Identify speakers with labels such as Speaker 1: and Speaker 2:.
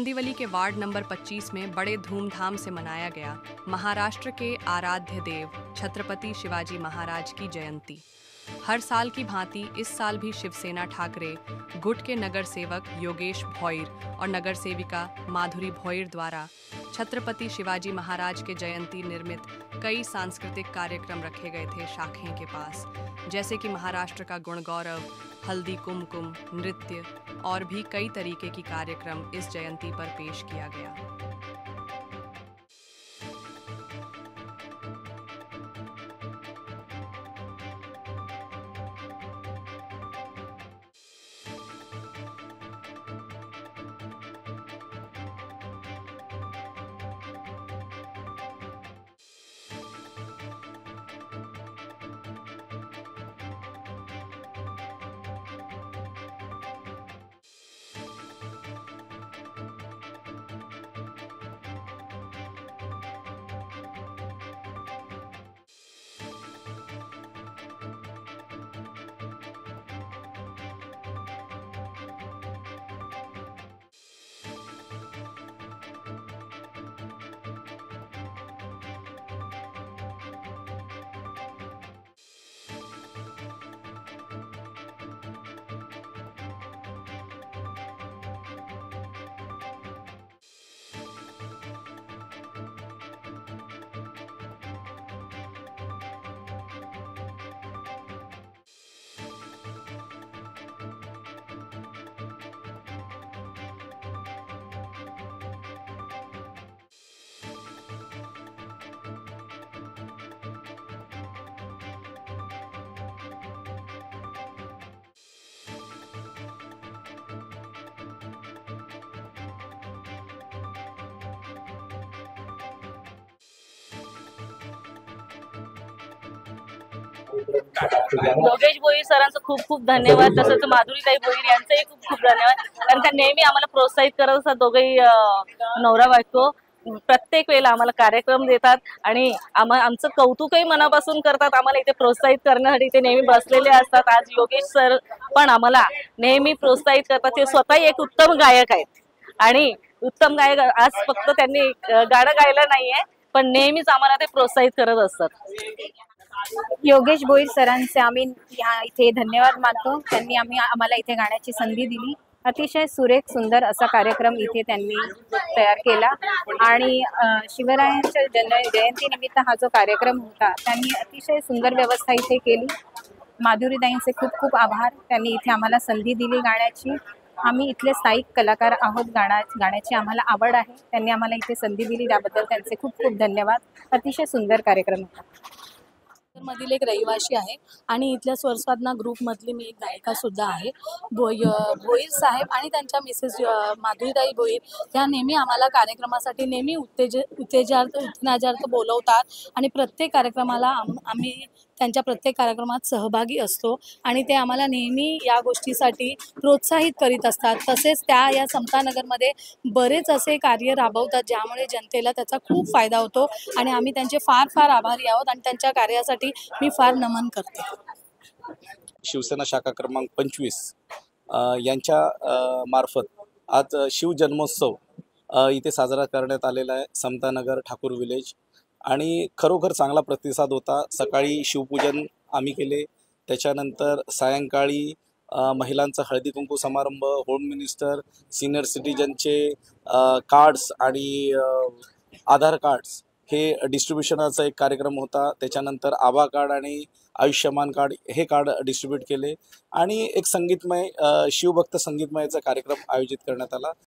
Speaker 1: कांदिवली के ward number 25 में बड़े धूमधाम से मनाया गया महाराष्ट्र के आराध्य देव छत्रपति शिवाजी महाराज की जयंती। हर साल की भांति इस साल भी शिवसेना ठाकरे गुट के नगर सेवक योगेश भोईर और नगर सेविका माधुरी भोईर द्वारा छत्रपति शिवाजी महाराज के जयंती निर्मित कई सांस्कृतिक कार्यक्रम रखे गए थे शाखें के पास, जैसे कि महाराष्ट्र का गुण गौरव, हल्दी कुमकुम, नृत्य और भी कई तरीके की कार्यक्रम इस जयंती पर पेश किया गया।
Speaker 2: योगेश भोईर सरांचं खूप खूप धन्यवाद, तसंच माधुरीताई भोईर यांचंही खूप खूप धन्यवाद, कारण त्या नेहमी आम्हाला प्रोत्साहित करत असतात। दोघेही नवरा बायको प्रत्येक वेळेला आम्हाला कार्यक्रम देतात आणि आमचं कौतुकही मनापासून करतात। आम्हाला इथे प्रोत्साहित करण्यासाठी ते नेहमी बसलेले असतात। आज योगेश सर पण आम्हाला नेहमी प्रोत्साहित करतात। ते स्वतःही एक उत्तम गायक आहेत आणि उत्तम गायक आज फक्त त्यांनी गाणं गायलं नाहीये, पण नेहमीच आम्हाला ते प्रोत्साहित करत असतात।
Speaker 3: योगेश भोईर सरांचे आम्ही इथे धन्यवाद मानतो। त्यांनी आम्हाला इथे गाण्याची संधी दिली। अतिशय सुरेख सुंदर असा कार्यक्रम इथे त्यांनी तयार केला आणि शिवरायांच्या जयंतीनिमित्त हा जो कार्यक्रम होता त्यांनी अतिशय सुंदर व्यवस्था इथे केली। माधुरीताईंचे खूप खूप आभार। त्यांनी इथे आम्हाला संधी दिली गाण्याची। आम्ही इथले स्थायिक कलाकार आहोत, गाण्याची आम्हाला आवड आहे। त्यांनी आम्हाला इथे संधी दिली त्याबद्दल त्यांचे खूप खूप धन्यवाद। अतिशय सुंदर कार्यक्रम होता।
Speaker 4: मधील एक रहिवासी आहे आणि इथल्या स्वरसाधना ग्रुपमधली मी एक गायिका सुद्धा आहे। भोईर साहेब आणि त्यांच्या मिसेस माधुरीताई भोईर ह्या नेहमी आम्हाला कार्यक्रमासाठी नेहमी उत्तेजनार्थ बोलवतात आणि प्रत्येक कार्यक्रमाला आम्ही त्यांच्या प्रत्येक कार्यक्रमात सहभागी असतो आणि ते आम्हाला नेहमी या गोष्टीसाठी प्रोत्साहित करीत असतात। तसेच त्या या समतानगरमध्ये बरेच असे कार्य राबवतात ज्यामुळे जनतेला त्याचा खूप फायदा होतो आणि आम्ही त्यांचे फार फार आभारी आहोत आणि त्यांच्या कार्यासाठी मी फार नमन करते।
Speaker 5: शिवसेना शाखा क्रमांक 25 यांच्या मार्फत आज शिवजन्मोत्सव इथे साजरा करण्यात आलेला आहे समतानगर ठाकूर विलेज आणि खरोखर चांगला प्रतिसाद होता। सकाळी शिवपूजन आम्ही केले, त्याच्यानंतर सायंकाळी महिलांचा हळदी कुंकू समारंभ, होम मिनिस्टर, सिनियर सिटीजनचे कार्ड्स आणि आधार कार्ड्स हे डिस्ट्रीब्युशनाचा एक कार्यक्रम होता। त्याच्यानंतर आभा कार्ड आणि आयुष्यमान कार्ड हे कार्ड डिस्ट्रीब्यूट केले आणि एक संगीतमय शिवभक्त संगीतमयचा कार्यक्रम आयोजित करण्यात आला।